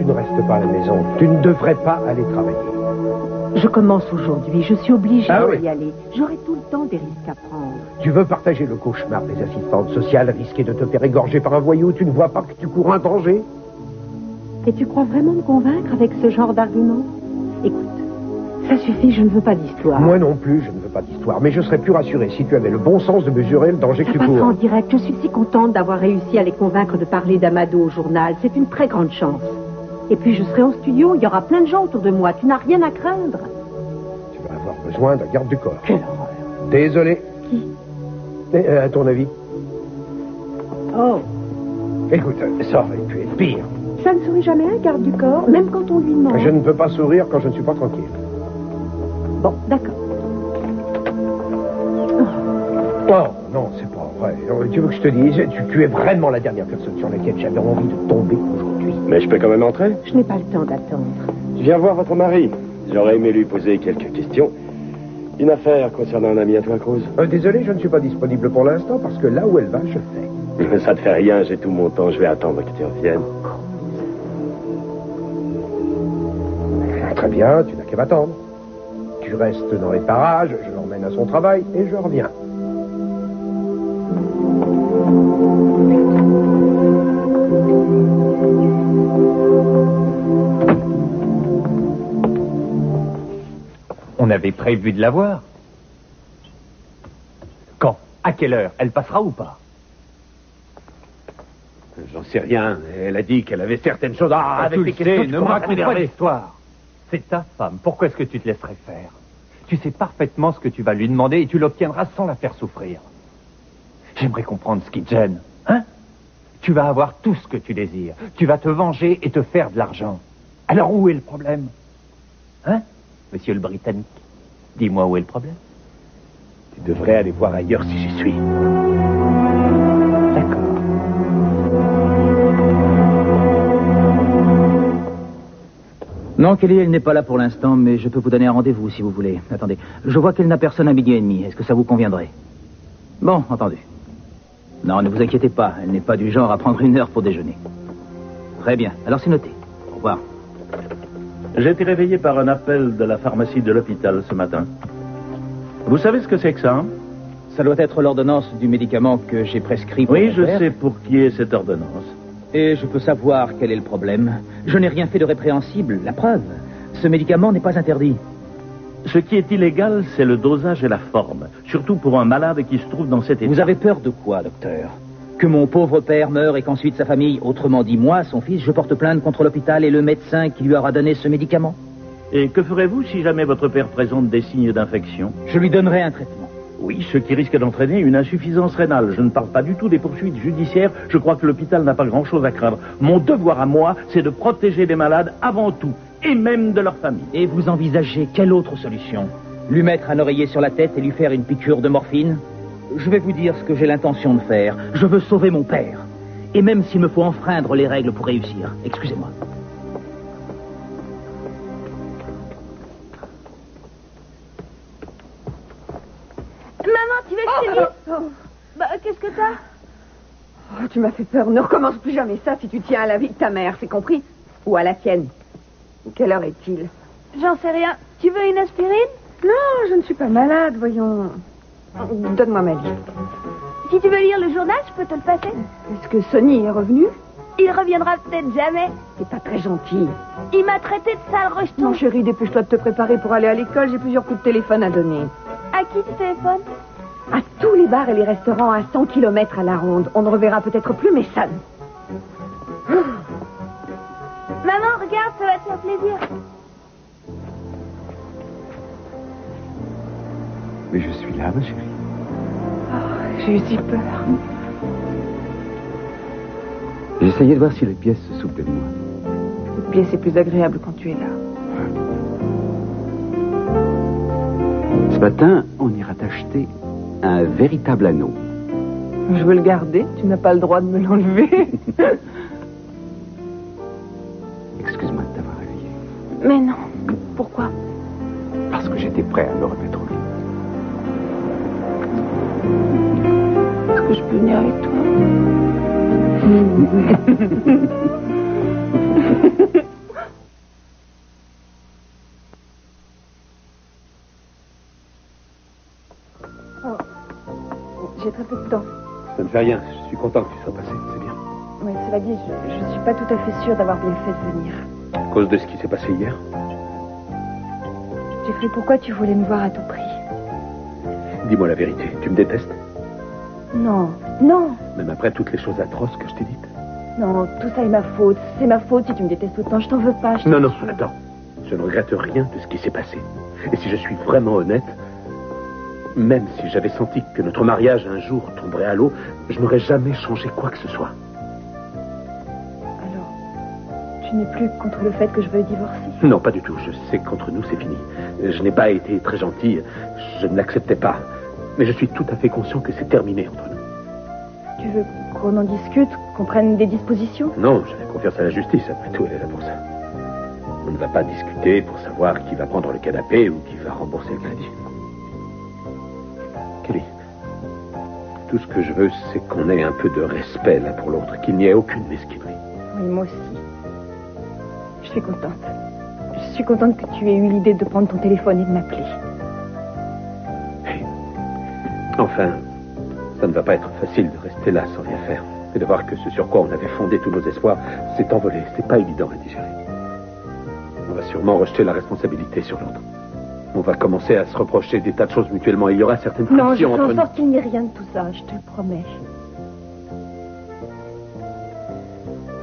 tu ne restes pas à la maison. Tu ne devrais pas aller travailler. Je commence aujourd'hui. Je suis obligée d'y oui. aller. J'aurai tout le temps des risques à prendre. Tu veux partager le cauchemar des assistantes sociales, risquer de te faire égorger par un voyou. Tu ne vois pas que tu cours un danger? Et tu crois vraiment me convaincre avec ce genre d'argument? Écoute, ça suffit, je ne veux pas d'histoire. Moi non plus, je ne veux pas d'histoire. Mais je serais plus rassuré si tu avais le bon sens de mesurer le danger que tu cours. Ça passera en direct. Je suis si contente d'avoir réussi à les convaincre de parler d'Amado au journal. C'est une très grande chance. Et puis je serai en studio, il y aura plein de gens autour de moi. Tu n'as rien à craindre. Tu vas avoir besoin d'un garde du corps. Quelle horreur. Désolé. Qui? À ton avis? Oh. Écoute, ça aurait pu être pire. Ça ne sourit jamais un garde du corps, même quand on lui demande. Je ne peux pas sourire quand je ne suis pas tranquille. Bon, d'accord. Oh, non, c'est pas vrai. Tu veux que je te dise, tu es vraiment la dernière personne sur laquelle j'avais envie de tomber aujourd'hui. Mais je peux quand même entrer? Je n'ai pas le temps d'attendre. Je viens voir votre mari. J'aurais aimé lui poser quelques questions. Une affaire concernant un ami à toi, Cruz. Désolé, je ne suis pas disponible pour l'instant parce que là où elle va, je fais. Ça te fait rien, j'ai tout mon temps. Je vais attendre que tu reviennes. Très bien, tu n'as qu'à m'attendre. Tu restes dans les parages, je l'emmène à son travail et je reviens. On avait prévu de la voir. Quand? À quelle heure? Elle passera ou pas? J'en sais rien. Elle a dit qu'elle avait certaines choses Avec tu les le questions, sais, ne me raconte pas d'histoire. C'est ta femme. Pourquoi est-ce que tu te laisserais faire? Tu sais parfaitement ce que tu vas lui demander et tu l'obtiendras sans la faire souffrir. J'aimerais comprendre ce qui te gêne. Hein? Tu vas avoir tout ce que tu désires. Tu vas te venger et te faire de l'argent. Alors où est le problème? Hein? Monsieur le Britannique, dis-moi où est le problème? Tu devrais aller voir ailleurs si j'y suis. D'accord. Non, Kelly, elle n'est pas là pour l'instant, mais je peux vous donner un rendez-vous si vous voulez. Attendez, je vois qu'elle n'a personne à 12h30. Est-ce que ça vous conviendrait? Bon, entendu. Non, ne vous inquiétez pas, elle n'est pas du genre à prendre 1 heure pour déjeuner. Très bien, alors c'est noté. Au revoir. J'ai été réveillé par un appel de la pharmacie de l'hôpital ce matin. Vous savez ce que c'est que ça, hein? Ça doit être l'ordonnance du médicament que j'ai prescrit pour Oui, mon je père. sais pour qui est cette ordonnance. Et je peux savoir quel est le problème. Je n'ai rien fait de répréhensible, la preuve. Ce médicament n'est pas interdit. Ce qui est illégal, c'est le dosage et la forme. Surtout pour un malade qui se trouve dans cet état. Vous avez peur de quoi, docteur? Que mon pauvre père meure et qu'ensuite sa famille, autrement dit moi, son fils, je porte plainte contre l'hôpital et le médecin qui lui aura donné ce médicament? Et que ferez-vous si jamais votre père présente des signes d'infection? Je lui donnerai un traitement. Oui, ce qui risque d'entraîner une insuffisance rénale. Je ne parle pas du tout des poursuites judiciaires. Je crois que l'hôpital n'a pas grand-chose à craindre. Mon devoir à moi, c'est de protéger les malades avant tout, et même de leur famille. Et vous envisagez quelle autre solution? Lui mettre un oreiller sur la tête et lui faire une piqûre de morphine? Je vais vous dire ce que j'ai l'intention de faire. Je veux sauver mon père. Et même s'il me faut enfreindre les règles pour réussir. Excusez-moi. Maman, tu veux que je Bah, qu'est-ce que t'as? Oh, tu m'as fait peur. Ne recommence plus jamais ça si tu tiens à la vie de ta mère, c'est compris? Ou à la tienne. Quelle heure est-il? J'en sais rien. Tu veux une aspirine? Non, je ne suis pas malade, voyons. Donne-moi ma liste. Si tu veux lire le journal, je peux te le passer. Est-ce que Sonny est revenu? Il reviendra peut-être jamais. C'est pas très gentil. Il m'a traité de sale rejeton. Non, chérie, dépêche-toi de te préparer pour aller à l'école. J'ai plusieurs coups de téléphone à donner. À qui tu téléphones? À tous les bars et les restaurants à 100 km à la ronde. On ne reverra peut-être plus mes sons. Maman, regarde, ça va te faire plaisir. Mais je suis là, ma chérie. Oh, j'ai eu si peur. J'essayais de voir si les pièces se soufflaient de moi. Le pied, c'est plus agréable quand tu es là. Ce matin, on ira t'acheter un véritable anneau. Je veux le garder. Tu n'as pas le droit de me l'enlever. Excuse-moi de t'avoir réveillé. Mais non. Pourquoi? Parce que j'étais prêt à me remettre au lit. Est-ce que je peux venir avec toi? fait rien. Je suis content que tu sois passé, c'est bien. Oui, cela dit, je suis pas tout à fait sûre d'avoir bien fait de venir. À cause de ce qui s'est passé hier. Jeffrey, pourquoi tu voulais me voir à tout prix? Dis-moi la vérité, tu me détestes? Non, non, Même après toutes les choses atroces que je t'ai dites? non, tout ça est ma faute. C'est ma faute si tu me détestes autant. Je t'en veux pas. Non, non, attends. Je ne regrette rien de ce qui s'est passé. Et si je suis vraiment honnête, même si j'avais senti que notre mariage un jour tomberait à l'eau, je n'aurais jamais changé quoi que ce soit. Alors, tu n'es plus contre le fait que je veuille divorcer? Non, pas du tout. Je sais qu'entre nous, c'est fini. Je n'ai pas été très gentil. Je ne l'acceptais pas. Mais je suis tout à fait conscient que c'est terminé entre nous. Tu veux qu'on en discute, qu'on prenne des dispositions? Non, j'ai confiance à la justice. Après tout, elle est là pour ça. On ne va pas discuter pour savoir qui va prendre le canapé ou qui va rembourser le crédit. Kelly, tout ce que je veux, c'est qu'on ait un peu de respect l'un pour l'autre, qu'il n'y ait aucune mesquinerie. Oui, moi aussi. Je suis contente. Je suis contente que tu aies eu l'idée de prendre ton téléphone et de m'appeler. Hey. Enfin, ça ne va pas être facile de rester là sans rien faire. Et de voir que ce sur quoi on avait fondé tous nos espoirs s'est envolé. C'est pas évident à digérer. On va sûrement rejeter la responsabilité sur l'autre. On va commencer à se reprocher des tas de choses mutuellement. Il y aura certaines frictions Non, je entre ferai en nous. sorte qu'il n'y ait rien de tout ça, je te le promets.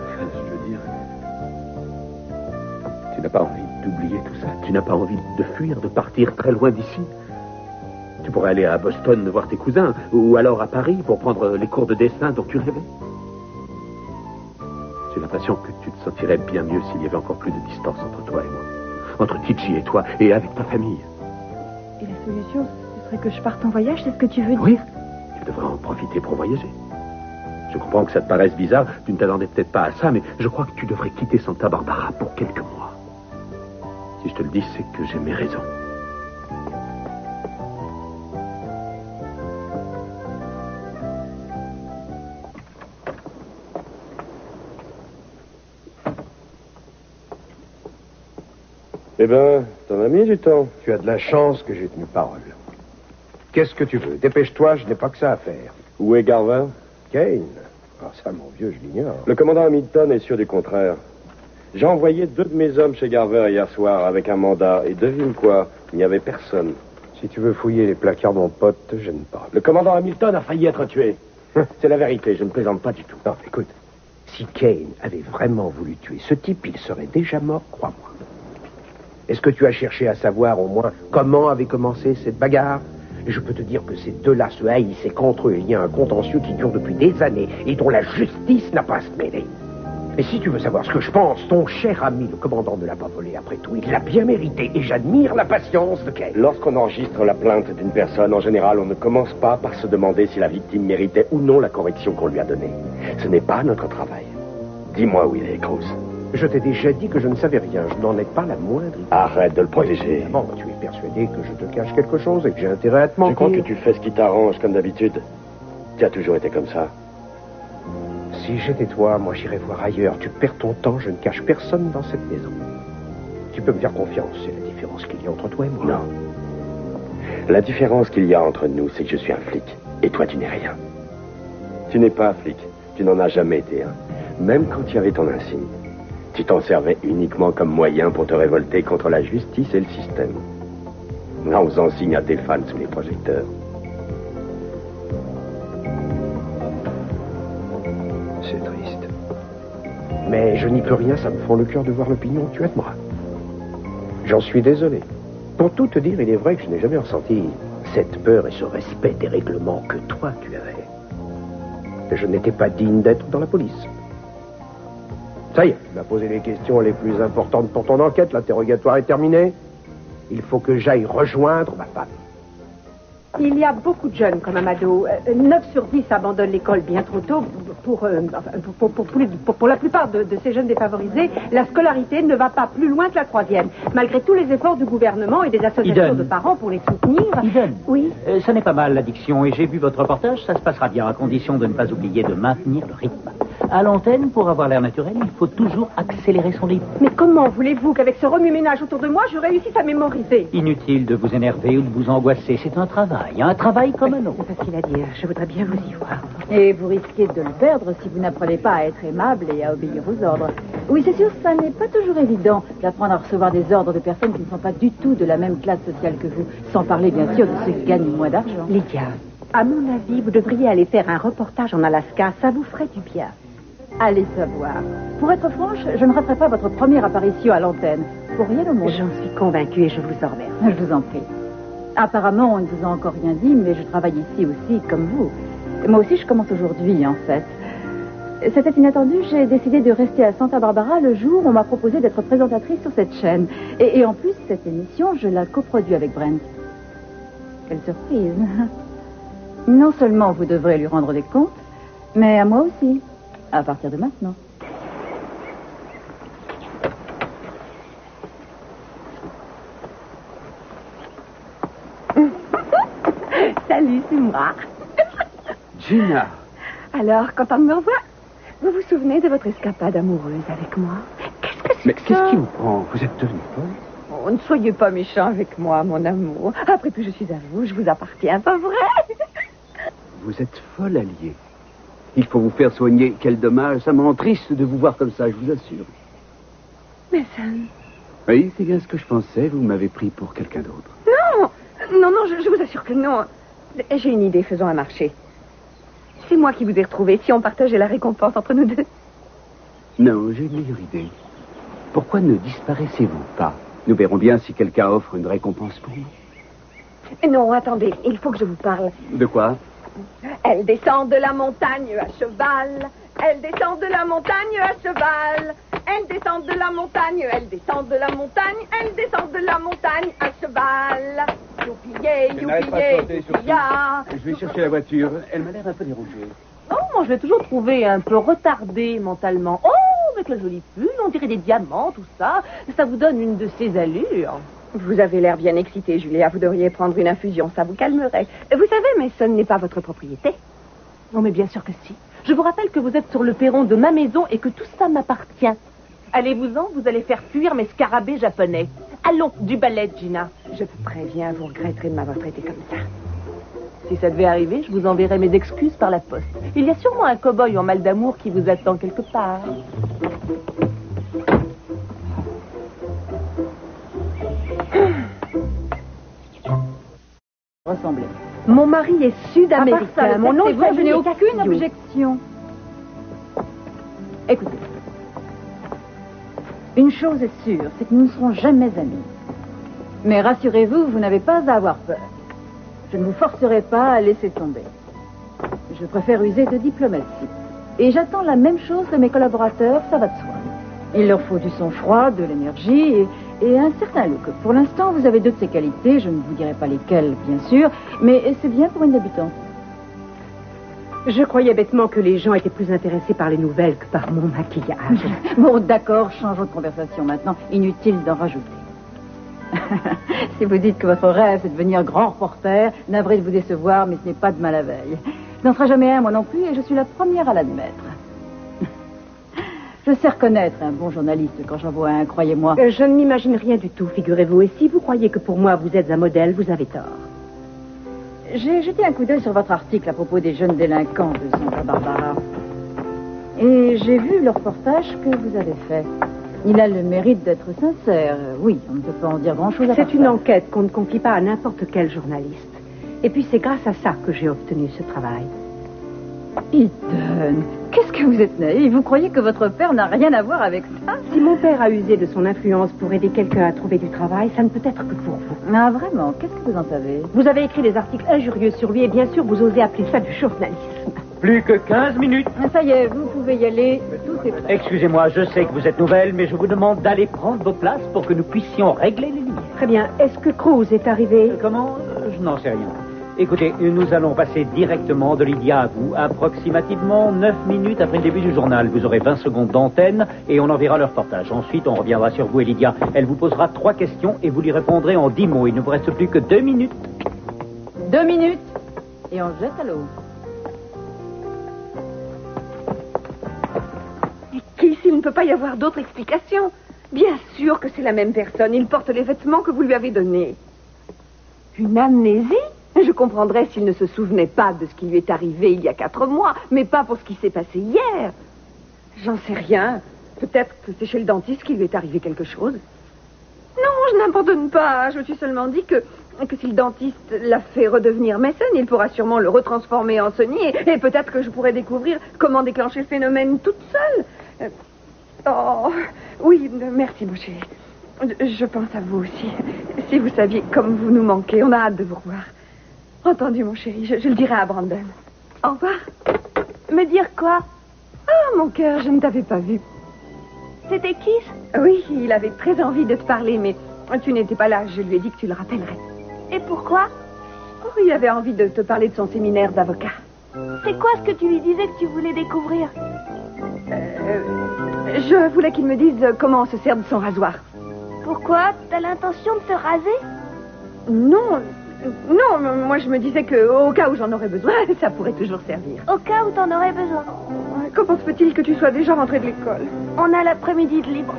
Enfin, je veux dire... Tu n'as pas envie d'oublier tout ça. Tu n'as pas envie de fuir, de partir très loin d'ici. Tu pourrais aller à Boston voir tes cousins, ou alors à Paris pour prendre les cours de dessin dont tu rêvais. J'ai l'impression que tu te sentirais bien mieux s'il y avait encore plus de distance entre toi et moi. Entre Titchi et toi, et avec ta famille. Et la solution, ce serait que je parte en voyage, c'est ce que tu veux dire? Oui, tu devrais en profiter pour voyager. Je comprends que ça te paraisse bizarre, tu ne t'attendais peut-être pas à ça, mais je crois que tu devrais quitter Santa Barbara pour quelques mois. Si je te le dis, c'est que j'ai mes raisons. Eh ben, t'en as mis du temps. Tu as de la chance que j'ai tenu parole. Qu'est-ce que tu veux? Dépêche-toi, je n'ai pas que ça à faire. Où est Garver? Kane? Ah, ça, mon vieux, je l'ignore. Le commandant Hamilton est sûr du contraire. J'ai envoyé 2 de mes hommes chez Garver hier soir avec un mandat. Et devine quoi? Il n'y avait personne. Si tu veux fouiller les placards, mon pote, te gêne pas. Le commandant Hamilton a failli être tué. C'est la vérité, je ne plaisante pas du tout. Non, écoute, si Kane avait vraiment voulu tuer ce type, il serait déjà mort, crois-moi. Est-ce que tu as cherché à savoir au moins comment avait commencé cette bagarre? Et je peux te dire que ces deux-là se haïssaient contre eux. Il y a un contentieux qui dure depuis des années et dont la justice n'a pas à se mêler. Et si tu veux savoir ce que je pense, ton cher ami, le commandant, ne l'a pas volé après tout. Il l'a bien mérité et j'admire la patience de Kane. Lorsqu'on enregistre la plainte d'une personne, en général, on ne commence pas par se demander si la victime méritait ou non la correction qu'on lui a donnée. Ce n'est pas notre travail. Dis-moi où il est, Cruz. Je t'ai déjà dit que je ne savais rien. Je n'en ai pas la moindre idée. Arrête de le protéger. Bon, tu es persuadé que je te cache quelque chose et que j'ai intérêt à te mentir. Tu crois que tu fais ce qui t'arrange, comme d'habitude? Tu as toujours été comme ça. Si j'étais toi, moi j'irais voir ailleurs. Tu perds ton temps, je ne cache personne dans cette maison. Tu peux me faire confiance, c'est la différence qu'il y a entre toi et moi. Non. La différence qu'il y a entre nous, c'est que je suis un flic. Et toi, tu n'es rien. Tu n'es pas un flic. Tu n'en as jamais été un. Même quand tu avais ton insigne. Tu t'en servais uniquement comme moyen pour te révolter contre la justice et le système. En faisant signe à tes fans sous les projecteurs. C'est triste. Mais je n'y peux rien, ça me fend le cœur de voir l'opinion que tu as de moi. J'en suis désolé. Pour tout te dire, il est vrai que je n'ai jamais ressenti cette peur et ce respect des règlements que toi tu avais. Et je n'étais pas digne d'être dans la police. Ça y est, tu m'as posé les questions les plus importantes pour ton enquête. L'interrogatoire est terminé. Il faut que j'aille rejoindre ma femme. Il y a beaucoup de jeunes comme Amado. 9 sur 10 abandonnent l'école bien trop tôt. Pour la plupart de ces jeunes défavorisés, la scolarité ne va pas plus loin que la 3e. Malgré tous les efforts du gouvernement et des associations Eden. de parents pour les soutenir... Eden. Oui. Ça n'est pas mal l'addiction et j'ai vu votre reportage, ça se passera bien à condition de ne pas oublier de maintenir le rythme. À l'antenne, pour avoir l'air naturel, il faut toujours accélérer son rythme. Mais comment voulez-vous qu'avec ce remue-ménage autour de moi, je réussisse à mémoriser? Inutile de vous énerver ou de vous angoisser. C'est un travail comme un autre. C'est facile à dire. Je voudrais bien vous y voir. Et vous risquez de le perdre si vous n'apprenez pas à être aimable et à obéir aux ordres. Oui, c'est sûr, ça n'est pas toujours évident d'apprendre à recevoir des ordres de personnes qui ne sont pas du tout de la même classe sociale que vous, sans parler bien sûr de ceux qui gagnent moins d'argent. Lydia, à mon avis, vous devriez aller faire un reportage en Alaska. Ça vous ferait du bien. Allez savoir. Pour être franche, je ne raterai pas votre première apparition à l'antenne. Pour rien au monde. J'en suis convaincue et je vous en remercie. Je vous en prie. Apparemment, on ne vous a encore rien dit, mais je travaille ici aussi, comme vous. Moi aussi, je commence aujourd'hui, en fait. C'était inattendu, j'ai décidé de rester à Santa Barbara le jour où on m'a proposé d'être présentatrice sur cette chaîne. Et en plus, cette émission, je la coproduis avec Brent. Quelle surprise. Non seulement vous devrez lui rendre des comptes, mais à moi aussi, à partir de maintenant. Salut, c'est moi. Gina. Alors, content de me revoir. Vous vous souvenez de votre escapade amoureuse avec moi? Qu'est-ce que c'est Mais que qu'est-ce ça? qui vous prend? Vous êtes devenue folle? Oh, ne soyez pas méchant avec moi, mon amour. Après tout, je suis à vous, je vous appartiens, pas vrai? Vous êtes folle, alliée. Il faut vous faire soigner. Quel dommage. Ça me rend triste de vous voir comme ça, je vous assure. Mais ça... Oui, c'est bien ce que je pensais. Vous m'avez pris pour quelqu'un d'autre. Non, je vous assure que non. J'ai une idée, faisons un marché. C'est moi qui vous ai retrouvé, si on partageait la récompense entre nous deux. Non, j'ai une meilleure idée. Pourquoi ne disparaissez-vous pas? Nous verrons bien si quelqu'un offre une récompense pour vous. Non, attendez, il faut que je vous parle. De quoi? Elle descend de la montagne à cheval. Elle descend de la montagne à cheval. Elle descend de la montagne, elle descend de la montagne, elle descend de la montagne à cheval. Youpié, youpié, youpiya. Je vais chercher la voiture. Elle m'a l'air un peu dérangée. Oh, moi, je l'ai toujours trouvé un peu retardé mentalement. Oh, avec la jolie pull, on dirait des diamants, tout ça. Ça vous donne une de ses allures. Vous avez l'air bien excitée, Julia. Vous devriez prendre une infusion, ça vous calmerait. Vous savez, mais ce n'est pas votre propriété. Non, mais bien sûr que si. Je vous rappelle que vous êtes sur le perron de ma maison et que tout ça m'appartient. Allez-vous-en, vous allez faire fuir mes scarabées japonais. Allons, du balai, Gina. Je vous préviens, vous regretterez de m'avoir traité comme ça. Si ça devait arriver, je vous enverrai mes excuses par la poste. Il y a sûrement un cow-boy en mal d'amour qui vous attend quelque part. Ressemblez. Mon mari est sud-américain. À part ça, Mon nom c'est est vous, je n'ai aucune Castillo. objection. Écoutez. Une chose est sûre, c'est que nous ne serons jamais amis. Mais rassurez-vous, vous n'avez pas à avoir peur. Je ne vous forcerai pas à laisser tomber. Je préfère user de diplomatie. Et j'attends la même chose de mes collaborateurs, ça va de soi. Il leur faut du sang-froid, de l'énergie et un certain look. Pour l'instant, vous avez deux de ces qualités, je ne vous dirai pas lesquelles, bien sûr, mais c'est bien pour une débutante. Je croyais bêtement que les gens étaient plus intéressés par les nouvelles que par mon maquillage. Bon, d'accord, changeons de conversation maintenant. Inutile d'en rajouter. Si vous dites que votre rêve, c'est de devenir grand reporter, navré de vous décevoir, mais ce n'est pas de mal à veille. Je n'en serai jamais un, moi non plus, et je suis la première à l'admettre. Je sais reconnaître un bon journaliste quand j'en vois un, croyez-moi. Je ne m'imagine rien du tout, figurez-vous. Et si vous croyez que pour moi, vous êtes un modèle, vous avez tort. J'ai jeté un coup d'œil sur votre article à propos des jeunes délinquants de Santa Barbara. Et j'ai vu le reportage que vous avez fait. Il a le mérite d'être sincère. Oui, on ne peut pas en dire grand-chose à part C'est une ça. enquête qu'on ne confie pas à n'importe quel journaliste. Et puis c'est grâce à ça que j'ai obtenu ce travail. Ethan, qu'est-ce que vous êtes naïf? Vous croyez que votre père n'a rien à voir avec ça? Si mon père a usé de son influence pour aider quelqu'un à trouver du travail, ça ne peut être que pour vous. Ah, vraiment? Qu'est-ce que vous en savez? Vous avez écrit des articles injurieux sur lui et bien sûr, vous osez appeler ça du journalisme. Plus que 15 minutes. Ça y est, vous pouvez y aller. Tout est prêt. Excusez-moi, je sais que vous êtes nouvelle, mais je vous demande d'aller prendre vos places pour que nous puissions régler les lumières. Très bien. Est-ce que Cruz est arrivé? Comment? Je n'en sais rien. Écoutez, nous allons passer directement de Lydia à vous, approximativement 9 minutes après le début du journal. Vous aurez 20 secondes d'antenne et on enverra le reportage. Ensuite, on reviendra sur vous et Lydia. Elle vous posera 3 questions et vous lui répondrez en 10 mots. Il ne vous reste plus que 2 minutes. 2 minutes et on se jette à l'eau. pas y avoir d'autre explication. Bien sûr que c'est la même personne. Il porte les vêtements que vous lui avez donnés. Une amnésie? Je comprendrais s'il ne se souvenait pas de ce qui lui est arrivé il y a 4 mois, mais pas pour ce qui s'est passé hier. J'en sais rien. Peut-être que c'est chez le dentiste qu'il lui est arrivé quelque chose. Non, je n'abandonne pas. Je me suis seulement dit que si le dentiste l'a fait redevenir mécène, il pourra sûrement le retransformer en Sonny et peut-être que je pourrais découvrir comment déclencher le phénomène toute seule. Oh, oui, merci, mon chéri. Je pense à vous aussi. Si vous saviez comme vous nous manquez, on a hâte de vous revoir. Entendu, mon chéri, je le dirai à Brandon. Au revoir. Me dire quoi? Ah, mon cœur, je ne t'avais pas vu. C'était qui? Oui, il avait très envie de te parler, mais tu n'étais pas là. Je lui ai dit que tu le rappellerais. Et pourquoi? Oh, il avait envie de te parler de son séminaire d'avocat. C'est quoi ce que tu lui disais que tu voulais découvrir? Je voulais qu'il me dise comment on se sert de son rasoir. Pourquoi? T'as l'intention de te raser? Non, moi je me disais qu'au cas où j'en aurais besoin, ça pourrait toujours servir. Au cas où t'en aurais besoin. Comment se fait-il que tu sois déjà rentrée de l'école? On a l'après-midi de libre.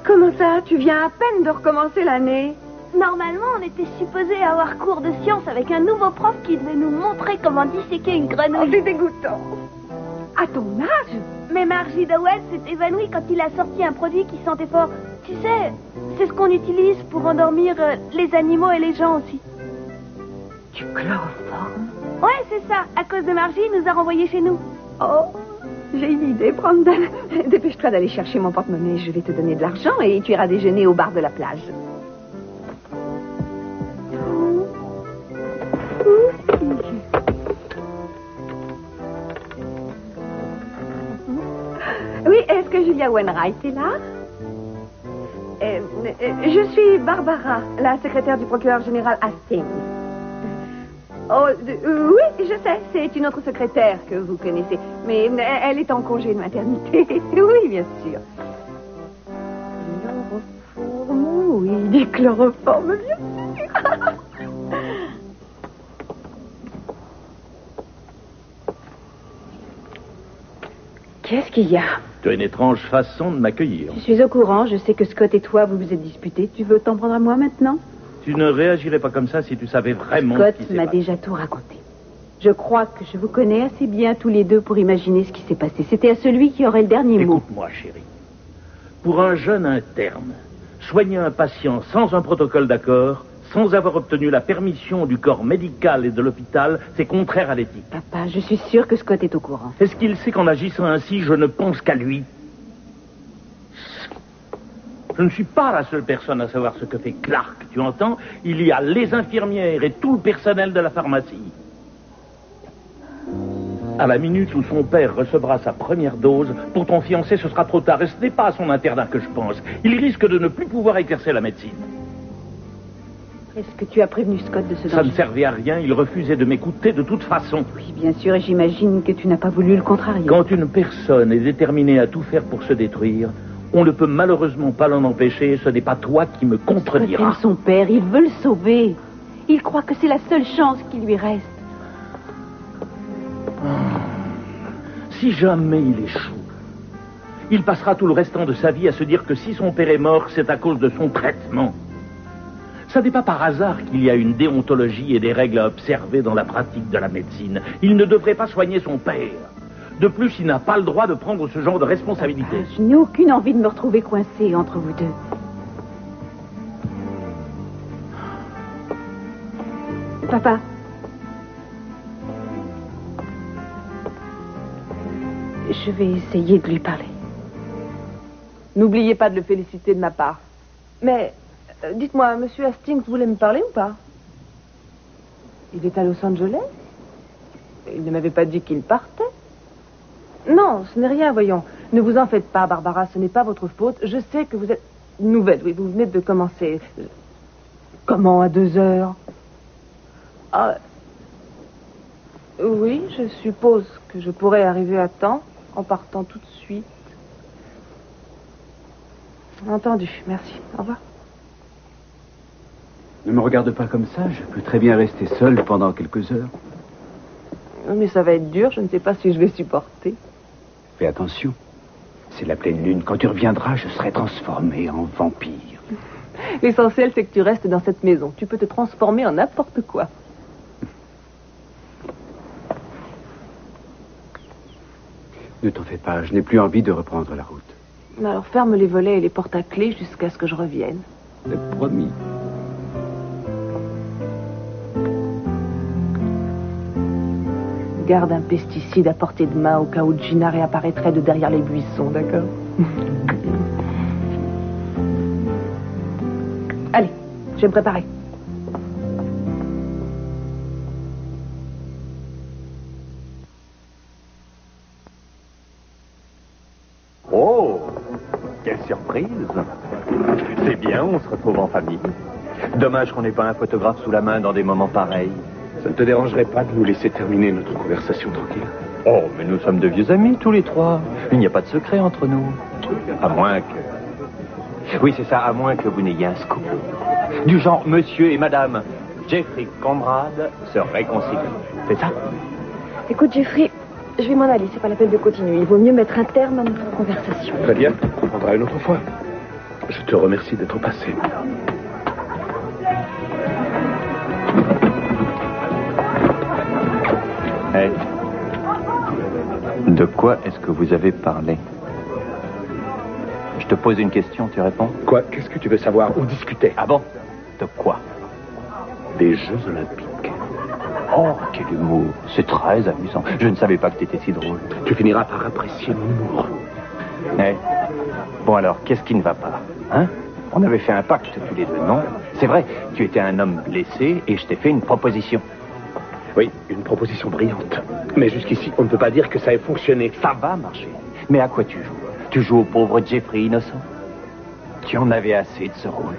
Comment ça? Tu viens à peine de recommencer l'année? Normalement, on était supposé avoir cours de sciences avec un nouveau prof qui devait nous montrer comment disséquer une grenouille. Oh, c'est dégoûtant. À ton âge? Mais Margie Dowell s'est évanouie quand il a sorti un produit qui sentait fort. Tu sais, c'est ce qu'on utilise pour endormir les animaux et les gens aussi. Du chloroforme? Ouais, c'est ça. À cause de Margie, il nous a renvoyés chez nous. Oh, j'ai une idée, Brandon. Dépêche-toi d'aller chercher mon porte-monnaie. Je vais te donner de l'argent et tu iras déjeuner au bar de la plage. Oui, est-ce que Julia Wainwright est là? Je suis Barbara, la secrétaire du procureur général Hastings. Oh, oui, je sais, c'est une autre secrétaire que vous connaissez. Mais elle est en congé de maternité. Oui, bien sûr. Chloroforme, oui, du chloroforme, bien sûr. Qu'est-ce qu'il y a? Tu as une étrange façon de m'accueillir. Je suis au courant, je sais que Scott et toi, vous vous êtes disputés. Tu veux t'en prendre à moi maintenant? Tu ne réagirais pas comme ça si tu savais vraiment ce qui Scott s'est m'a passé. déjà tout raconté. Je crois que je vous connais assez bien tous les deux pour imaginer ce qui s'est passé. C'était à celui qui aurait le dernier mot. Écoute-moi, chérie. Pour un jeune interne, soigner un patient sans un protocole d'accord, sans avoir obtenu la permission du corps médical et de l'hôpital, c'est contraire à l'éthique. Papa, je suis sûre que Scott est au courant. Est-ce qu'il sait qu'en agissant ainsi, je ne pense qu'à lui? Je ne suis pas la seule personne à savoir ce que fait Clark, tu entends? Il y a les infirmières et tout le personnel de la pharmacie. À la minute où son père recevra sa première dose, pour ton fiancé, ce sera trop tard. Et ce n'est pas à son internat que je pense. Il risque de ne plus pouvoir exercer la médecine. Est-ce que tu as prévenu Scott de ce Ça danger? ne servait à rien, il refusait de m'écouter de toute façon. Oui, bien sûr, et j'imagine que tu n'as pas voulu le contrarier. Quand une personne est déterminée à tout faire pour se détruire, on ne peut malheureusement pas l'en empêcher. Ce n'est pas toi qui me Scott contrediras. aime son père, il veut le sauver. Il croit que c'est la seule chance qui lui reste. Si jamais il échoue, il passera tout le restant de sa vie à se dire que si son père est mort, c'est à cause de son traitement. Ça n'est pas par hasard qu'il y a une déontologie et des règles à observer dans la pratique de la médecine. Il ne devrait pas soigner son père. De plus, il n'a pas le droit de prendre ce genre de responsabilité. Je n'ai aucune envie de me retrouver coincée entre vous deux. Papa. Je vais essayer de lui parler. N'oubliez pas de le féliciter de ma part. Mais, dites-moi, monsieur Hastings voulait me parler ou pas? Il est à Los Angeles? Il ne m'avait pas dit qu'il partait. Non, ce n'est rien, voyons. Ne vous en faites pas, Barbara, ce n'est pas votre faute. Je sais que vous êtes nouvelle, oui, vous venez de commencer. Comment, à 2 heures? Ah, oui, je suppose que je pourrais arriver à temps en partant tout de suite. Entendu, merci. Au revoir. Ne me regarde pas comme ça, je peux très bien rester seul pendant quelques heures. Mais ça va être dur, je ne sais pas si je vais supporter. Fais attention. C'est la pleine lune. Quand tu reviendras, je serai transformé en vampire. L'essentiel, c'est que tu restes dans cette maison. Tu peux te transformer en n'importe quoi. Ne t'en fais pas, je n'ai plus envie de reprendre la route. Alors ferme les volets et les portes à clé jusqu'à ce que je revienne. C'est promis. Garde un pesticide à portée de main au cas où Gina réapparaîtrait de derrière les buissons, d'accord? Allez, je vais me préparer. Oh, quelle surprise! C'est bien, on se retrouve en famille. Dommage qu'on n'ait pas un photographe sous la main dans des moments pareils. Ça ne te dérangerait pas de nous laisser terminer notre conversation tranquille? Oh, mais nous sommes de vieux amis, tous les trois. Il n'y a pas de secret entre nous. À moins que... Oui, c'est ça, à moins que vous n'ayez un scoop. Du genre, monsieur et madame Jeffrey Conrad se réconcilient. C'est ça? Écoute, Jeffrey, je vais m'en aller. C'est pas la peine de continuer. Il vaut mieux mettre un terme à notre conversation. Très bien, on prendra une autre fois. Je te remercie d'être passé. Hey. De quoi est-ce que vous avez parlé? Je te pose une question, tu réponds? Quoi? Qu'est-ce que tu veux savoir? On discutait. Ah bon? De quoi? Des Jeux Olympiques. Oh, quel humour. C'est très amusant. Je ne savais pas que t'étais si drôle. Tu finiras par apprécier mon humour. Hey. Bon alors, qu'est-ce qui ne va pas? Hein? On avait fait un pacte tous les deux, non? C'est vrai, tu étais un homme blessé et je t'ai fait une proposition. Oui, une proposition brillante. Mais jusqu'ici, on ne peut pas dire que ça ait fonctionné. Ça va marcher. Mais à quoi tu joues? Tu joues au pauvre Jeffrey innocent? Tu en avais assez de ce rôle.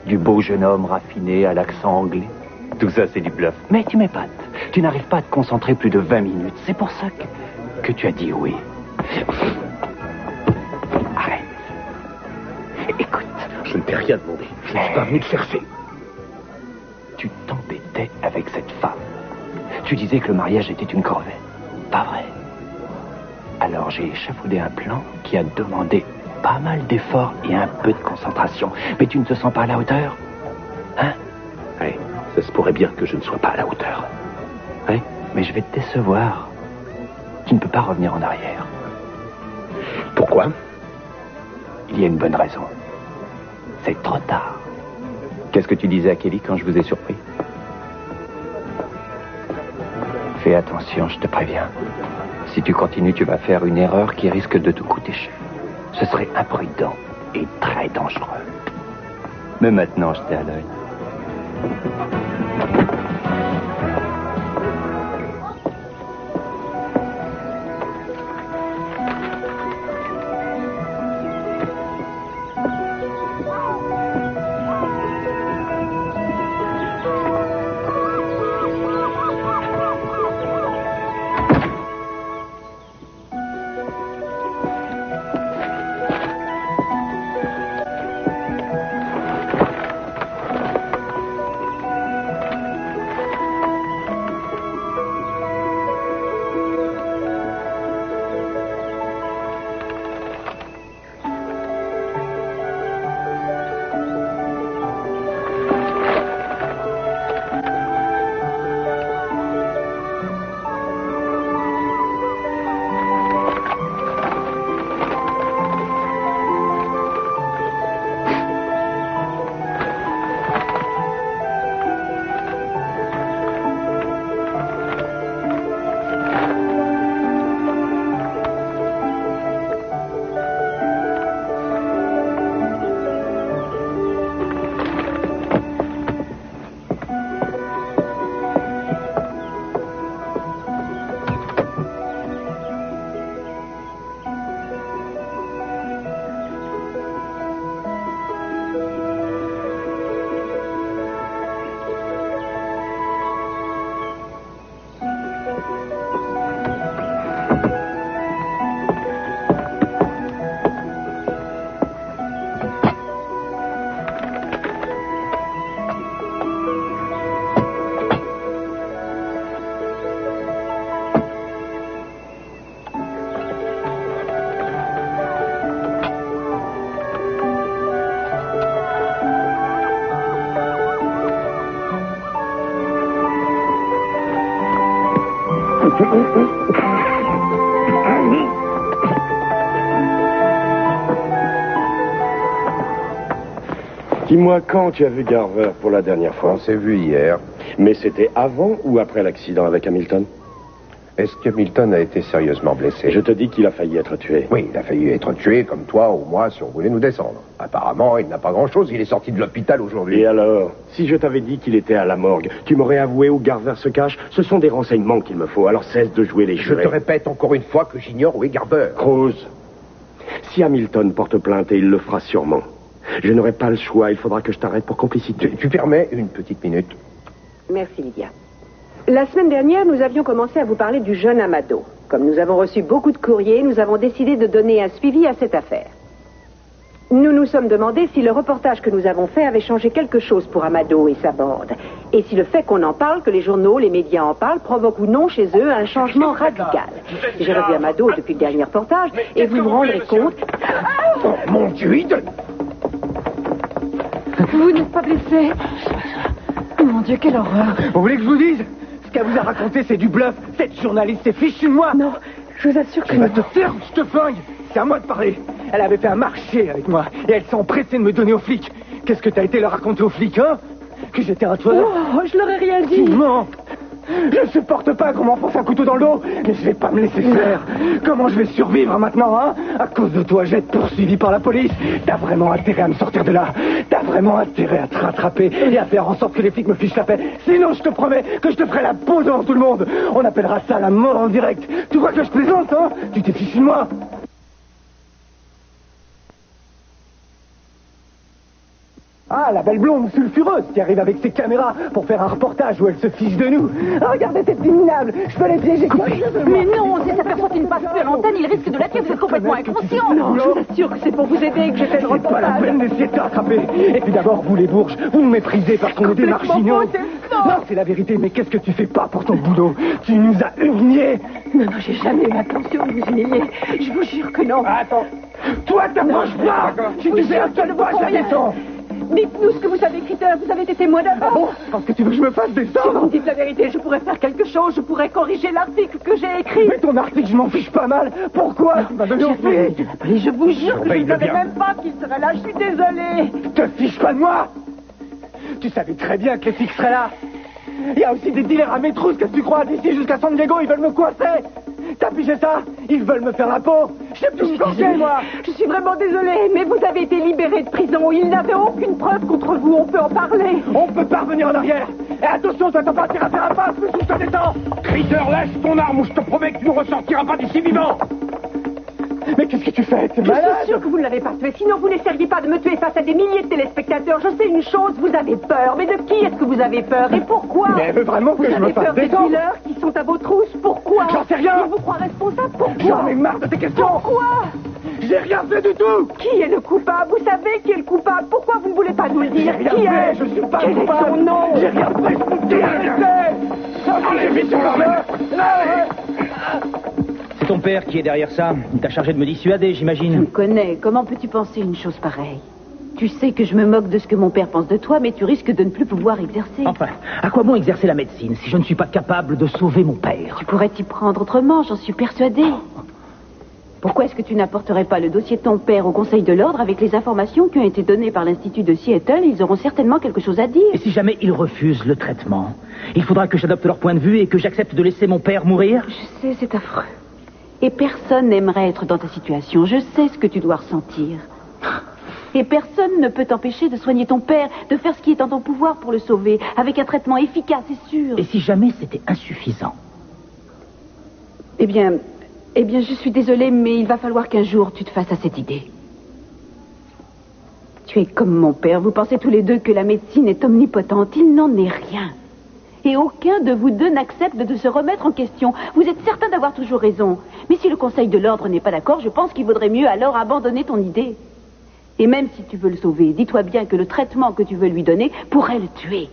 Du beau jeune homme raffiné à l'accent anglais. Tout ça, c'est du bluff. Mais tu m'épates. Tu n'arrives pas à te concentrer plus de 20 minutes. C'est pour ça que tu as dit oui. Arrête. Écoute. Je ne t'ai rien demandé. Je ne suis pas venu te chercher. Tu t'embêtais avec cette femme. Tu disais que le mariage était une corvée. Pas vrai. Alors j'ai échafaudé un plan qui a demandé pas mal d'efforts et un peu de concentration. Mais tu ne te sens pas à la hauteur? Hein? Oui, ça se pourrait bien que je ne sois pas à la hauteur. Oui, mais je vais te décevoir. Tu ne peux pas revenir en arrière. Pourquoi? Il y a une bonne raison. C'est trop tard. Qu'est-ce que tu disais à Kelly quand je vous ai surpris? Fais attention, je te préviens. Si tu continues, tu vas faire une erreur qui risque de te coûter cher. Ce serait imprudent et très dangereux. Mais maintenant, je t'ai à l'œil. Dis-moi, quand tu as vu Garver pour la dernière fois? On s'est vu hier. Mais c'était avant ou après l'accident avec Hamilton? Est-ce qu'Hamilton a été sérieusement blessé? Je te dis qu'il a failli être tué. Oui, il a failli être tué, comme toi ou moi, si on voulait nous descendre. Apparemment, il n'a pas grand-chose, il est sorti de l'hôpital aujourd'hui. Et alors? Si je t'avais dit qu'il était à la morgue, tu m'aurais avoué où Garver se cache? Ce sont des renseignements qu'il me faut, alors cesse de jouer les jurés. Je te répète encore une fois que j'ignore où est Garver. Rose, si Hamilton porte plainte, et il le fera sûrement, je n'aurai pas le choix, il faudra que je t'arrête pour complicité. Tu permets une petite minute? Merci, Lydia. La semaine dernière, nous avions commencé à vous parler du jeune Amado. Comme nous avons reçu beaucoup de courriers, nous avons décidé de donner un suivi à cette affaire. Nous nous sommes demandé si le reportage que nous avons fait avait changé quelque chose pour Amado et sa bande. Et si le fait qu'on en parle, que les journaux, les médias en parlent, provoque ou non chez eux un changement radical. J'ai revu Amado depuis le dernier reportage et vous vous rendrez compte... Oh, mon Dieu, Vous n'êtes pas blessé? Mon Dieu, quelle horreur. Vous voulez que je vous dise? Ce qu'elle vous a raconté, c'est du bluff. Cette journaliste est fichue de moi. Non, je vous assure que... Tu vas te taire ou je te flingue. C'est à moi de parler. Elle avait fait un marché avec moi et elle s'est empressée de me donner aux flics. Qu'est-ce que t'as été leur raconter aux flics, hein? Que j'étais un tueur? Oh, je leur ai rien dit. Tu mens. Je ne supporte pas qu'on m'enfonce un couteau dans le dos, mais je vais pas me laisser faire. Comment je vais survivre maintenant, hein? À cause de toi, je vais être poursuivi par la police. T'as vraiment intérêt à me sortir de là. T'as vraiment intérêt à te rattraper et à faire en sorte que les flics me fichent la paix. Sinon, je te promets que je te ferai la peau devant tout le monde. On appellera ça la mort en direct. Tu vois que je plaisante, hein? Tu t'es fichu de moi. Ah, la belle blonde sulfureuse qui arrive avec ses caméras pour faire un reportage où elle se fiche de nous. Ah, regardez cette minable. Je peux les piéger. Mais non, si s'aperçoit qu'il ne passe plus à l'antenne, il risque de la tuer. Vous êtes complètement inconscient. Non, je vous assure que c'est pour vous aider que j'ai fait le C'est pas la reportage. peine d'essayer de te rattraper. Et puis d'abord, vous les bourges, vous me méprisez parce qu'on est des marginaux. Non, c'est la vérité, mais qu'est-ce que tu fais pas pour ton boulot? Tu nous as humiliés. Non, j'ai jamais eu l'intention de vous humilier. Je vous jure que non. Attends. Toi, t'approches pas. Si tu fais un seul pas, je descends. Dites-nous ce que vous savez, Critter. Vous avez été témoin d'abord. Bon, parce que tu veux que je me fasse Si vous descendre? me dites la vérité, je pourrais faire quelque chose. Je pourrais corriger l'article que j'ai écrit. Mais ton article, je m'en fiche pas mal. Pourquoi tu m'as donné aux flics? Et je vous jure que je ne savais bien. même pas qu'il serait là. Je suis désolée. Te fiche pas de moi. Tu savais très bien que les flics seraient là. Il y a aussi des dealers à Métrousse, qu'est-ce que tu crois? D'ici jusqu'à San Diego, ils veulent me coincer. T'as pigé ça? Ils veulent me faire la peau. Je sais plus ce moi. Je suis vraiment désolée, mais vous avez été libéré de prison. Il n'avait aucune preuve contre vous. On peut en parler. On peut pas revenir en arrière. Et attention, toi, t'as pas tiré à faire un pas, plus où je te détends. Critter, lâche ton arme ou je te promets que tu ne ressortiras pas d'ici vivant. Mais qu'est-ce que tu fais? T'es Je malade? suis sûre que vous ne l'avez pas tué. Sinon, vous n'essayeriez pas de me tuer face à des milliers de téléspectateurs. Je sais une chose, vous avez peur. Mais de qui est-ce que vous avez peur? Et pourquoi? Mais elle veut vraiment que vous je me avez fasse peur des descendre. dealers qui sont à vos trousses. Pourquoi? J'en sais rien. Ils vous croient responsable. Pourquoi? J'en ai marre de tes questions. Pourquoi? J'ai rien fait du tout. Qui est le coupable? Vous savez qui est le coupable? Pourquoi vous ne voulez pas nous le J'ai dire? rien Qui fait, est? je suis pas Quel est coupable. son nom? J'ai rien fait. Enlevez sur la main. C'est ton père qui est derrière ça. Il t'a chargé de me dissuader, Tu me j'imagine. connais. Comment peux-tu penser une chose pareille? Tu sais que je me moque de ce que mon père pense de toi, mais tu risques de ne plus pouvoir exercer. Enfin, à quoi bon exercer la médecine si je ne suis pas capable de sauver mon père? Tu pourrais t'y prendre autrement, j'en suis persuadée. Pourquoi est-ce que tu n'apporterais pas le dossier de ton père au Conseil de l'Ordre avec les informations qui ont été données par l'Institut de Seattle? Ils auront certainement quelque chose à dire. Et si jamais ils refusent le traitement, il faudra que j'adopte leur point de vue et que j'accepte de laisser mon père mourir? Je sais, c'est affreux. Et personne n'aimerait être dans ta situation. Je sais ce que tu dois ressentir. Et personne ne peut t'empêcher de soigner ton père, de faire ce qui est en ton pouvoir pour le sauver, avec un traitement efficace et sûr. Et si jamais c'était insuffisant? Eh bien, je suis désolée, mais il va falloir qu'un jour tu te fasses à cette idée. Tu es comme mon père. Vous pensez tous les deux que la médecine est omnipotente. Il n'en est rien. Et aucun de vous deux n'accepte de se remettre en question. Vous êtes certain d'avoir toujours raison. Mais si le Conseil de l'Ordre n'est pas d'accord, je pense qu'il vaudrait mieux alors abandonner ton idée. Et même si tu veux le sauver, dis-toi bien que le traitement que tu veux lui donner pourrait le tuer.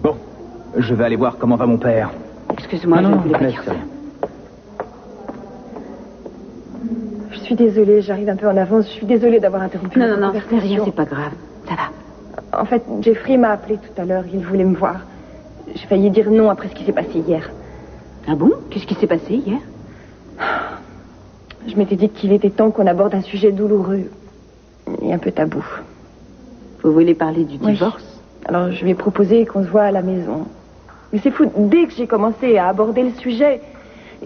Bon, je vais aller voir comment va mon père. Excuse-moi, je ne voulais pas dire ça. Je suis désolée, j'arrive un peu en avance. Je suis désolée d'avoir interrompu. Non, votre c'est rien, conversation. c'est pas grave. Ça va. En fait, Jeffrey m'a appelé tout à l'heure. Il voulait me voir. J'ai failli dire non après ce qui s'est passé hier. Ah bon? Qu'est-ce qui s'est passé hier? Je m'étais dit qu'il était temps qu'on aborde un sujet douloureux et un peu tabou. Vous voulez parler du divorce? Oui. Alors, je lui ai proposé qu'on se voit à la maison. Mais c'est fou, dès que j'ai commencé à aborder le sujet,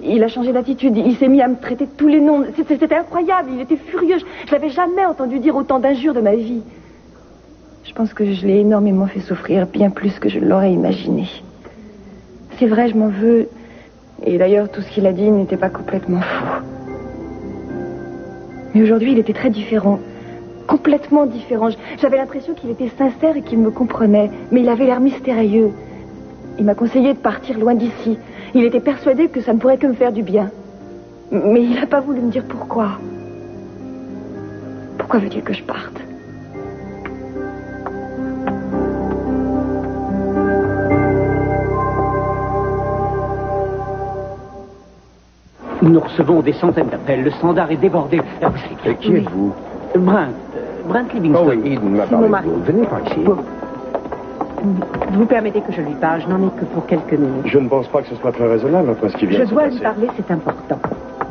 il a changé d'attitude. Il s'est mis à me traiter de tous les noms. C'était incroyable, il était furieux. Je n'avais jamais entendu dire autant d'injures de ma vie. Je pense que je l'ai énormément fait souffrir, bien plus que je l'aurais imaginé. C'est vrai, je m'en veux. Et d'ailleurs, tout ce qu'il a dit n'était pas complètement faux. Mais aujourd'hui, il était très différent. Complètement différent. J'avais l'impression qu'il était sincère et qu'il me comprenait. Mais il avait l'air mystérieux. Il m'a conseillé de partir loin d'ici. Il était persuadé que ça ne pourrait que me faire du bien. Mais il n'a pas voulu me dire pourquoi. Pourquoi veut-il que je parte? Nous recevons des centaines d'appels. Le standard est débordé. Et qui êtes-vous? Brent Livingston. Oh oui, il m'a parlé de vous. Venez par ici. Vous permettez que je lui parle, je n'en ai que pour quelques minutes. Je ne pense pas que ce soit très raisonnable après ce qui vient de se passer. Je dois lui parler, c'est important.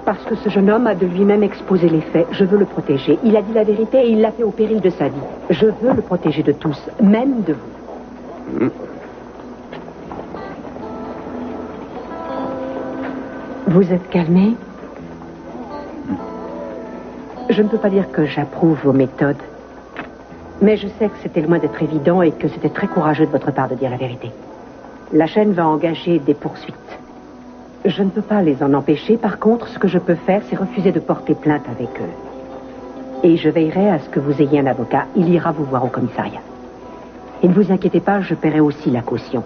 Parce que ce jeune homme a de lui-même exposé les faits. Je veux le protéger. Il a dit la vérité et il l'a fait au péril de sa vie. Je veux le protéger de tous, même de vous. Vous êtes calmé? Je ne peux pas dire que j'approuve vos méthodes. Mais je sais que c'était loin d'être évident et que c'était très courageux de votre part de dire la vérité. La chaîne va engager des poursuites. Je ne peux pas les en empêcher. Par contre, ce que je peux faire, c'est refuser de porter plainte avec eux. Et je veillerai à ce que vous ayez un avocat. Il ira vous voir au commissariat. Et ne vous inquiétez pas, je paierai aussi la caution.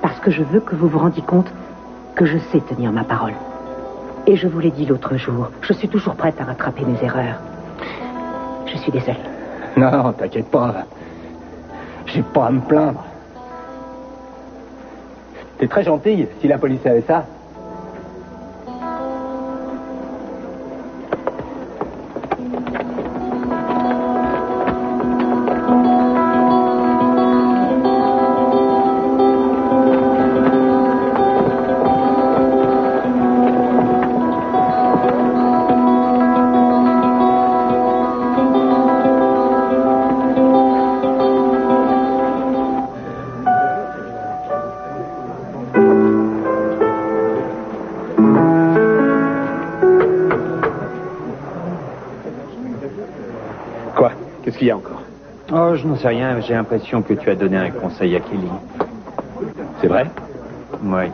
Parce que je veux que vous vous rendiez compte que je sais tenir ma parole. Et je vous l'ai dit l'autre jour, je suis toujours prête à rattraper mes erreurs. Je suis désolée. Non, t'inquiète pas. J'ai pas à me plaindre. T'es très gentille, si la police savait ça. Qu'est-ce qu'il y a encore? Oh, je n'en sais rien. J'ai l'impression que tu as donné un conseil à Kelly. C'est vrai? Oui.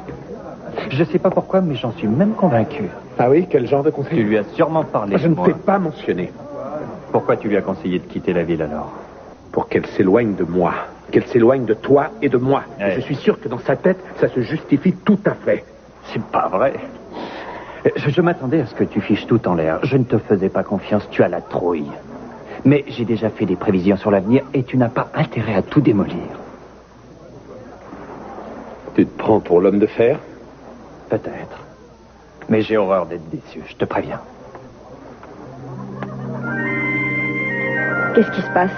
Je sais pas pourquoi, mais j'en suis même convaincu. Ah oui? Quel genre de conseil? Tu lui as sûrement parlé. Je ne t'ai pas mentionné. Pourquoi tu lui as conseillé de quitter la ville alors? Pour qu'elle s'éloigne de moi. Qu'elle s'éloigne de toi et de moi. Ouais. Je suis sûr que dans sa tête, ça se justifie tout à fait. C'est pas vrai. Je m'attendais à ce que tu fiches tout en l'air. Je ne te faisais pas confiance. Tu as la trouille. Mais j'ai déjà fait des prévisions sur l'avenir et tu n'as pas intérêt à tout démolir. Tu te prends pour l'homme de fer? Peut-être. Mais j'ai horreur d'être déçu, je te préviens. Qu'est-ce qui se passe?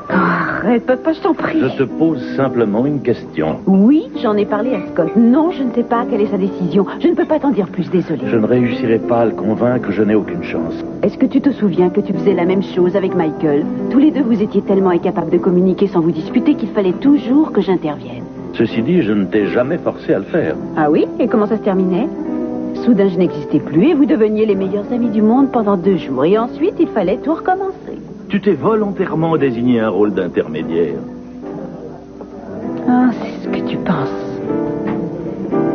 Arrête, papa, je t'en prie. Je te pose simplement une question. Oui, j'en ai parlé à Scott. Non, je ne sais pas quelle est sa décision. Je ne peux pas t'en dire plus, désolée. Je ne réussirai pas à le convaincre, je n'ai aucune chance. Est-ce que tu te souviens que tu faisais la même chose avec Michael? Tous les deux, vous étiez tellement incapables de communiquer sans vous disputer qu'il fallait toujours que j'intervienne. Ceci dit, je ne t'ai jamais forcé à le faire. Ah oui? Et comment ça se terminait? Soudain, je n'existais plus et vous deveniez les meilleurs amis du monde pendant 2 jours. Et ensuite, il fallait tout recommencer. Tu t'es volontairement désigné un rôle d'intermédiaire. Ah, c'est ce que tu penses.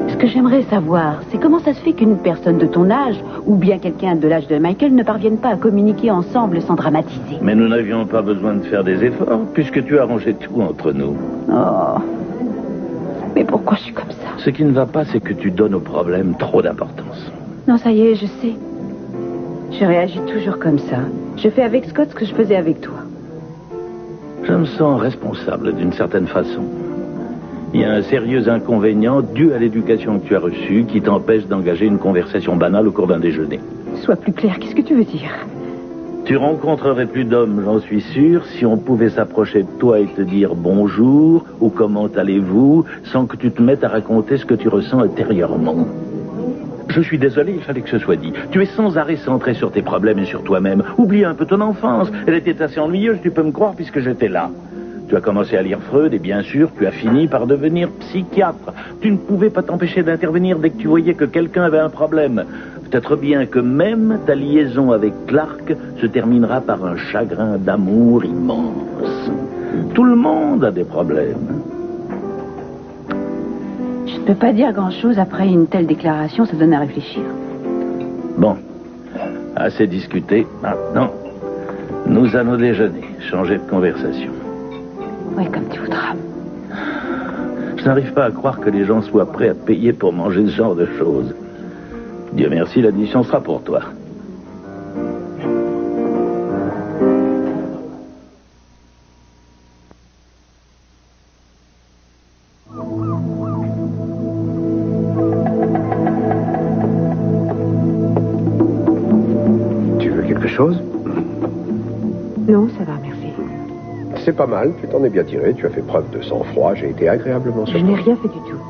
Ce que j'aimerais savoir, c'est comment ça se fait qu'une personne de ton âge, ou bien quelqu'un de l'âge de Michael, ne parvienne pas à communiquer ensemble sans dramatiser. Mais nous n'avions pas besoin de faire des efforts, puisque tu as rangé tout entre nous. Oh. Mais pourquoi je suis comme ça? Ce qui ne va pas, c'est que tu donnes au problème trop d'importance. Non, ça y est, je sais. Je réagis toujours comme ça. Je fais avec Scott ce que je faisais avec toi. Je me sens responsable d'une certaine façon. Il y a un sérieux inconvénient dû à l'éducation que tu as reçue qui t'empêche d'engager une conversation banale au cours d'un déjeuner. Sois plus clair, qu'est-ce que tu veux dire? Tu rencontrerais plus d'hommes, j'en suis sûr, si on pouvait s'approcher de toi et te dire bonjour ou comment allez-vous, sans que tu te mettes à raconter ce que tu ressens intérieurement. Je suis désolé, il fallait que ce soit dit. Tu es sans arrêt centré sur tes problèmes et sur toi-même. Oublie un peu ton enfance. Elle était assez ennuyeuse, tu peux me croire, puisque j'étais là. Tu as commencé à lire Freud et bien sûr, tu as fini par devenir psychiatre. Tu ne pouvais pas t'empêcher d'intervenir dès que tu voyais que quelqu'un avait un problème. Peut-être bien que même ta liaison avec Clark se terminera par un chagrin d'amour immense. Tout le monde a des problèmes. Je ne peux pas dire grand-chose après une telle déclaration, ça donne à réfléchir. Bon, assez discuté. Maintenant, nous allons déjeuner, changer de conversation. Oui, comme tu voudras. Je n'arrive pas à croire que les gens soient prêts à payer pour manger ce genre de choses. Dieu merci, l'addition sera pour toi. Tu veux quelque chose? Non, ça va, merci. C'est pas mal, tu t'en es bien tiré, tu as fait preuve de sang-froid, j'ai été agréablement surpris. Je n'ai rien fait du tout.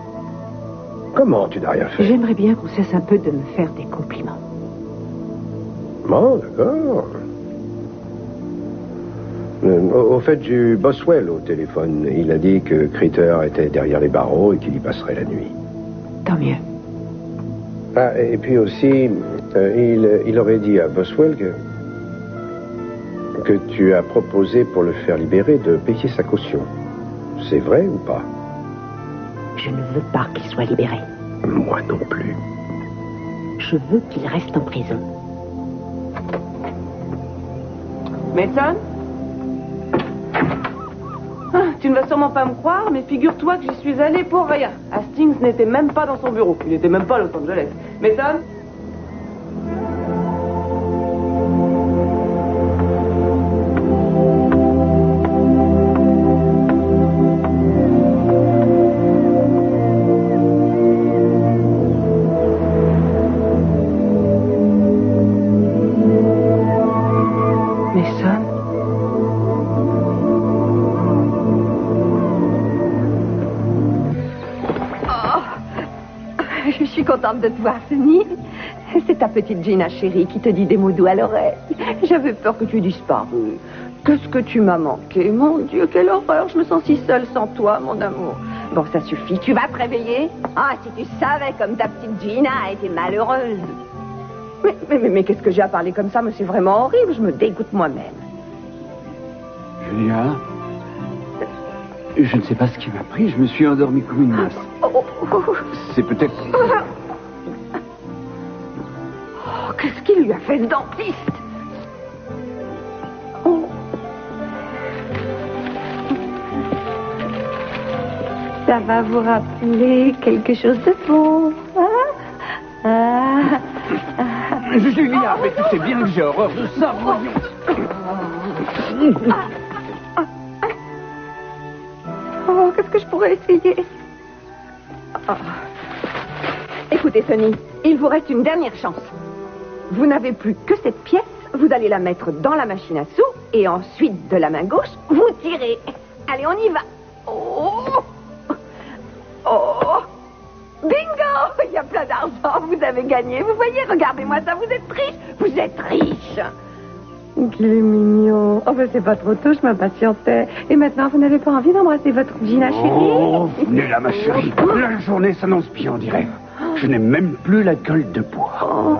Comment tu n'as rien fait? J'aimerais bien qu'on cesse un peu de me faire des compliments. Bon, d'accord. Au fait, j'ai eu Boswell au téléphone. Il a dit que Critter était derrière les barreaux et qu'il y passerait la nuit. Tant mieux. Ah, et puis aussi, il aurait dit à Boswell que tu as proposé pour le faire libérer de payer sa caution. C'est vrai ou pas? Je ne veux pas qu'il soit libéré. Moi non plus. Je veux qu'il reste en prison. Mason? Tu ne vas sûrement pas me croire, mais figure-toi que j'y suis allée pour rien. Hastings n'était même pas dans son bureau. Il n'était même pas à Los Angeles. Mason? De te voir, Sonny. C'est ta petite Gina chérie qui te dit des mots doux à l'oreille. J'avais peur que tu aies disparu. Qu'est-ce que tu m'as manqué? Mon Dieu, quelle horreur. Je me sens si seule sans toi, mon amour. Bon, ça suffit. Tu vas te réveiller? Ah, si tu savais comme ta petite Gina a été malheureuse. Mais qu'est-ce que j'ai à parler comme ça? Mais c'est vraiment horrible. Je me dégoûte moi-même. Julia, je ne sais pas ce qui m'a pris. Je me suis endormi comme une masse. C'est peut-être... Qu'est-ce qu'il lui a fait, ce dentiste? Oh. Ça va vous rappeler quelque chose de bon, hein? Julia, mais tu sais bien que j'ai horreur de ça, voyons. Oh, qu'est-ce que je pourrais essayer? Oh. Écoutez, Sonny, il vous reste une dernière chance. Vous n'avez plus que cette pièce, vous allez la mettre dans la machine à sous, et ensuite, de la main gauche, vous tirez. Allez, on y va. Oh! Oh! Bingo! Il y a plein d'argent, vous avez gagné. Vous voyez, regardez-moi ça, vous êtes riche. Vous êtes riche. Qu'il est mignon. Oh, ben c'est pas trop tôt, je m'impatientais. Et maintenant, vous n'avez pas envie d'embrasser votre Gina chérie? Oh, venez là, ma chérie. La journée s'annonce bien, on dirait. Je n'ai même plus la gueule de bois. Oh.